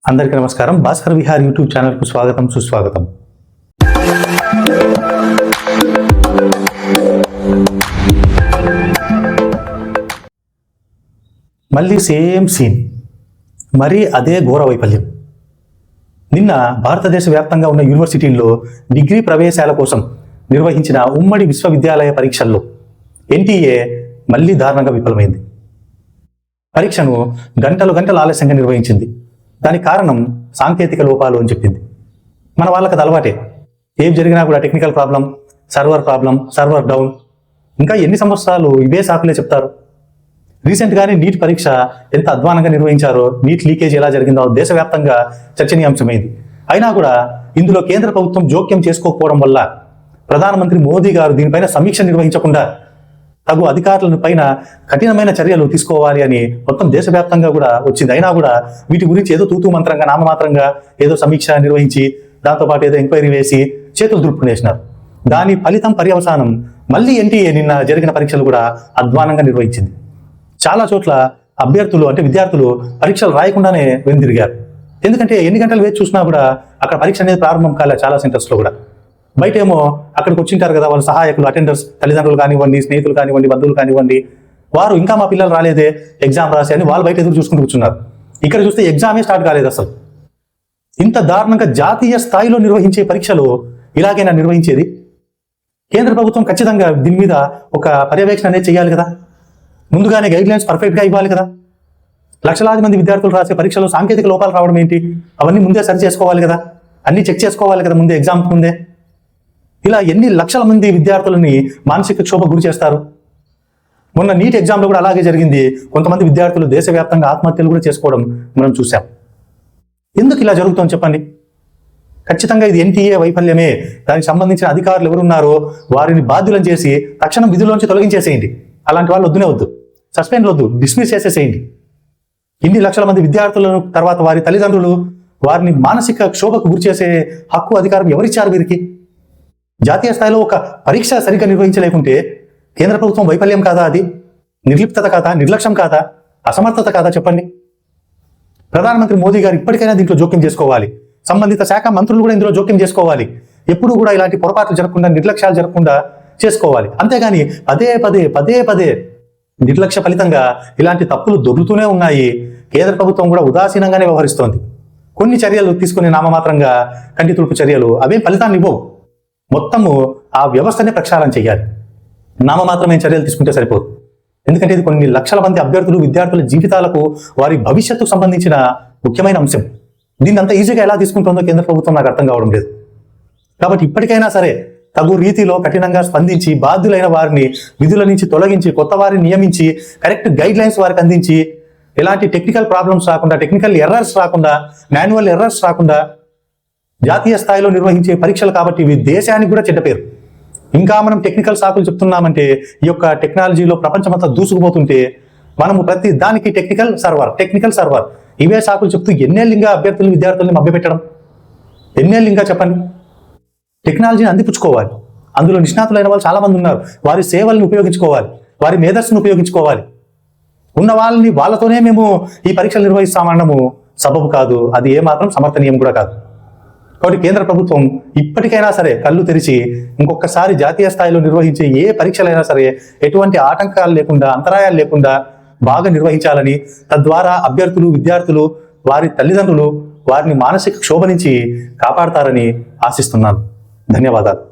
అందరికీ నమస్కారం. భాస్కర్ విహార్ యూట్యూబ్ ఛానల్కు స్వాగతం, సుస్వాగతం. మళ్ళీ సేమ్ సీన్, మరీ అదే ఘోర వైఫల్యం. నిన్న భారతదేశ వ్యాప్తంగా ఉన్న యూనివర్సిటీల్లో డిగ్రీ ప్రవేశాల కోసం నిర్వహించిన ఉమ్మడి విశ్వవిద్యాలయ పరీక్షల్లో ఎన్టీఏ మళ్ళీ దారుణంగా విఫలమైంది. పరీక్షను గంటలు ఆలస్యంగా నిర్వహించింది. దానికి కారణం సాంకేతిక లోపాలు అని చెప్పింది. మన వాళ్ళకి అది అలవాటే. ఏం జరిగినా కూడా టెక్నికల్ ప్రాబ్లం, సర్వర్ డౌన్, ఇంకా ఎన్ని సంవత్సరాలు ఇవే సాకులే చెప్తారు. రీసెంట్గానే నీట్ పరీక్ష ఎంత అధ్వానంగా నిర్వహించారో, నీట్ లీకేజ్ ఎలా జరిగిందో దేశవ్యాప్తంగా చర్చనీయాంశమైంది. అయినా కూడా ఇందులో కేంద్ర ప్రభుత్వం జోక్యం చేసుకోకపోవడం వల్ల ప్రధానమంత్రి మోదీ గారు దీనిపైన సమీక్ష నిర్వహించకుండా తగు అధికారుల పైన కఠినమైన చర్యలు తీసుకోవాలి అని మొత్తం దేశవ్యాప్తంగా కూడా వచ్చింది. అయినా కూడా వీటి గురించి ఏదో తూతూ మంత్రంగా, నామమాత్రంగా ఏదో సమీక్ష నిర్వహించి దాంతోపాటు ఏదో ఎంక్వైరీ వేసి చేతులు దులుపుకునేసినారు. దాని ఫలితం పర్యవసానం మళ్ళీ ఎన్టీఏ నిన్న జరిగిన పరీక్షలు కూడా అధ్వానంగా నిర్వహించింది. చాలా చోట్ల అభ్యర్థులు అంటే విద్యార్థులు పరీక్షలు రాయకుండానే వెనుదిరిగారు. ఎందుకంటే ఎన్ని గంటలు వేచి చూసినా కూడా అక్కడ పరీక్ష అనేది ప్రారంభం కాలే. చాలా సెంటర్స్లో కూడా బయట ఏమో అక్కడికి వచ్చింటారు కదా వాళ్ళ సహాయకులు, అటెండర్స్, తల్లిదండ్రులు కానివ్వండి, స్నేహితులు కానివ్వండి, బంధువులు కానివ్వండి, వారు ఇంకా మా పిల్లలు రాలేదే, ఎగ్జామ్ రాసి అని వాళ్ళు బయట ఎదురు చూసుకుంటూ కూర్చున్నారు. ఇక్కడ చూస్తే ఎగ్జామే స్టార్ట్ కాలేదు అసలు. ఇంత దారుణంగా జాతీయ స్థాయిలో నిర్వహించే పరీక్షలు ఇలాగైనా నిర్వహించేది? కేంద్ర ప్రభుత్వం ఖచ్చితంగా దీని మీద ఒక పర్యవేక్షణ అనేది చేయాలి కదా. ముందుగానే గైడ్ లైన్స్ పర్ఫెక్ట్గా ఇవ్వాలి కదా. లక్షలాది మంది విద్యార్థులు రాసే పరీక్షలో సాంకేతిక లోపాలు రావడం ఏంటి? అవన్నీ ముందే సరి చేసుకోవాలి కదా, అన్నీ చెక్ చేసుకోవాలి కదా ముందే, ఎగ్జామ్ ముందే. ఇలా ఎన్ని లక్షల మంది విద్యార్థులని మానసిక క్షోభ గురి చేస్తారు. మొన్న నీట్ ఎగ్జామ్లో కూడా అలాగే జరిగింది. కొంతమంది విద్యార్థులు దేశవ్యాప్తంగా ఆత్మహత్యలు కూడా చేసుకోవడం మనం చూసాం. ఎందుకు ఇలా జరుగుతుందని చెప్పండి. ఖచ్చితంగా ఇది ఎన్టీఏ వైఫల్యమే. దానికి సంబంధించిన అధికారులు ఎవరున్నారో వారిని బాధ్యులను చేసి తక్షణం విధుల్లోంచి తొలగించేసేయండి. అలాంటి వాళ్ళు వద్దు, సస్పెండ్ వద్దు, డిస్మిస్ చేసేసేయండి. ఇన్ని లక్షల మంది విద్యార్థులను తర్వాత వారి తల్లిదండ్రులు వారిని మానసిక క్షోభకు గురి చేసే హక్కు, అధికారం ఎవరిచ్చారు వీరికి? జాతీయ స్థాయిలో ఒక పరీక్ష సరిగ్గా నిర్వహించలేకుంటే కేంద్ర ప్రభుత్వం వైఫల్యం కాదా? అది నిర్లిప్తత కాదా? నిర్లక్ష్యం కాదా? అసమర్థత కాదా? చెప్పండి. ప్రధానమంత్రి మోదీ గారు ఇప్పటికైనా దీంట్లో జోక్యం చేసుకోవాలి. సంబంధిత శాఖ మంత్రులు కూడా ఇందులో జోక్యం చేసుకోవాలి. ఎప్పుడూ కూడా ఇలాంటి పొరపాట్లు జరగకుండా, నిర్లక్ష్యాలు జరగకుండా చేసుకోవాలి. అంతేగాని పదే పదే నిర్లక్ష్య ఫలితంగా ఇలాంటి తప్పులు దొరుకుతూనే ఉన్నాయి. కేంద్ర ప్రభుత్వం కూడా ఉదాసీనంగానే వ్యవహరిస్తోంది. కొన్ని చర్యలు తీసుకునే నామమాత్రంగా కంటి తుడుపు చర్యలు అవేం ఫలితాన్ని ఇవ్వవు. మొత్తము ఆ వ్యవస్థనే ప్రక్షాళన చేయాలి. నామమాత్రమైన చర్యలు తీసుకుంటే సరిపోదు. ఎందుకంటే ఇది కొన్ని లక్షల మంది అభ్యర్థులు, విద్యార్థుల జీవితాలకు, వారి భవిష్యత్తుకు సంబంధించిన ముఖ్యమైన అంశం. దీన్ని అంత ఈజీగా ఎలా తీసుకుంటుందో కేంద్ర ప్రభుత్వం నాకు అర్థం కావడం లేదు. కాబట్టి ఇప్పటికైనా సరే తగు రీతిలో కఠినంగా స్పందించి బాధ్యులైన వారిని విధుల నుంచి తొలగించి కొత్త వారిని నియమించి కరెక్ట్ గైడ్ లైన్స్ వారికి అందించి ఎలాంటి టెక్నికల్ ప్రాబ్లమ్స్ రాకుండా, టెక్నికల్ ఎర్రర్స్ రాకుండా, మాన్యువల్ ఎర్రర్స్ రాకుండా జాతీయ స్థాయిలో నిర్వహించే పరీక్షలు కాబట్టి ఇవి దేశానికి కూడా చెడ్డ పేరు. ఇంకా మనం టెక్నికల్ సాకులు చెప్తున్నామంటే ఈ యొక్క టెక్నాలజీలో ప్రపంచమంతా దూసుకుపోతుంటే మనము ప్రతి దానికి టెక్నికల్ సర్వర్ ఇవే సాకులు చెప్తూ ఎన్నేళ్ళు ఇంకా అభ్యర్థులు, విద్యార్థుల్ని మభ్యపెట్టడం? ఎన్నేళ్ళు ఇంకా చెప్పండి. టెక్నాలజీని అందిపుచ్చుకోవాలి. అందులో నిష్ణాతులైన వాళ్ళు చాలా మంది ఉన్నారు. వారి సేవల్ని ఉపయోగించుకోవాలి, వారి మేధస్సును ఉపయోగించుకోవాలి. ఉన్న వాళ్ళని వాళ్ళతోనే మేము ఈ పరీక్షలు నిర్వహిస్తామనడము సబబు కాదు. అది ఏమాత్రం సమర్థనీయం కూడా కాదు. కాబట్టి కేంద్ర ప్రభుత్వం ఇప్పటికైనా సరే కళ్ళు తెరిచి ఇంకొకసారి జాతీయ స్థాయిలో నిర్వహించే ఏ పరీక్షలైనా సరే ఎటువంటి ఆటంకాలు లేకుండా, అంతరాయాలు లేకుండా బాగా నిర్వహించాలని, తద్వారా అభ్యర్థులు, విద్యార్థులు, వారి తల్లిదండ్రులు వారిని మానసిక క్షోభ నుంచి కాపాడతారని ఆశిస్తున్నాను. ధన్యవాదాలు.